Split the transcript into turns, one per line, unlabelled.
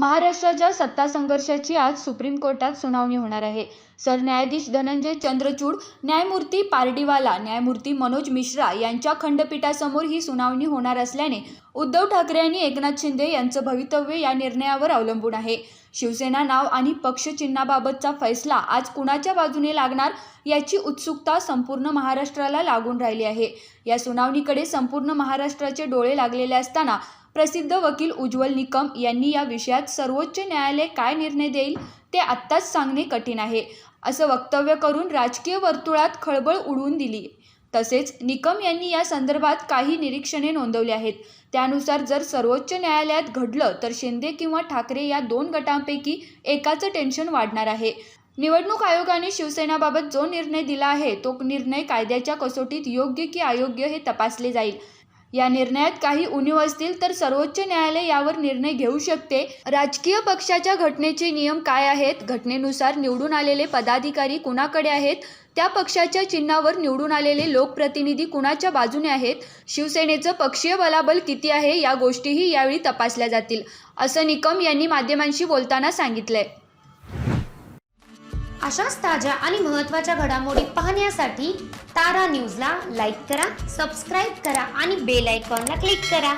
महाराष्ट्राच्या सत्ता संघर्षाची आज सुप्रीम कोर्टात सुनावणी होणार आहे. सरन्यायाधीश धनंजय चंद्रचूड, न्यायमूर्ती पारडीवाला, न्यायमूर्ती मनोज मिश्रा यांच्या खंडपीठासमोर ही सुनावणी होणार असल्याने उद्धव ठाकरे आणि एकनाथ शिंदे यांचं भवितव्य या निर्णयावर अवलंबून आहे. शिवसेना नाव आणि पक्ष चिन्हाबाबतचा फैसला आज कुणाच्या बाजूने लागणार याची उत्सुकता संपूर्ण महाराष्ट्राला लागून राहिली आहे. या सुनावणीकडे संपूर्ण महाराष्ट्राचे डोळे लागलेले असताना प्रसिद्ध वकील उज्ज्वल निकम यांनी या विषयात सर्वोच्च न्यायालय काय निर्णय देईल ते आत्ताच सांगणे कठीण आहे, असं वक्तव्य करून राजकीय वर्तुळात खळबळ उडवून दिली. तसेच निकम यांनी या संदर्भात काही निरीक्षणे नोंदवली आहेत. त्यानुसार जर सर्वोच्च न्यायालयात घडलं तर शिंदे किंवा ठाकरे या दोन गटांपैकी एकाचं टेन्शन वाढणार आहे. निवडणूक आयोगाने शिवसेनाबाबत जो निर्णय दिला आहे तो निर्णय कायद्याच्या कसोटीत योग्य की अयोग्य हे तपासले जाईल. या निर्णयात काही उणीव असतील तर सर्वोच्च न्यायालय यावर निर्णय घेऊ शकते. राजकीय पक्षाच्या घटनेचे नियम काय आहेत? घटनेनुसार निवडून आलेले पदाधिकारी कुणाकडे आहेत? त्या पक्षाच्या चिन्हावर निवडून आलेले लोकप्रतिनिधी कुणाच्या बाजूने आहेत? शिवसेनेचं पक्षीय बलाबल किती आहे? या गोष्टीही यावेळी तपासल्या जातील, असं निकम यांनी माध्यमांशी बोलताना सांगितलंय.
अशाच ताज्या आणि महत्त्वाच्या घडामोडी पाहण्यासाठी तारा न्यूजला लाईक करा, सबस्क्राईब करा आणि बेल आयकॉनला क्लिक करा.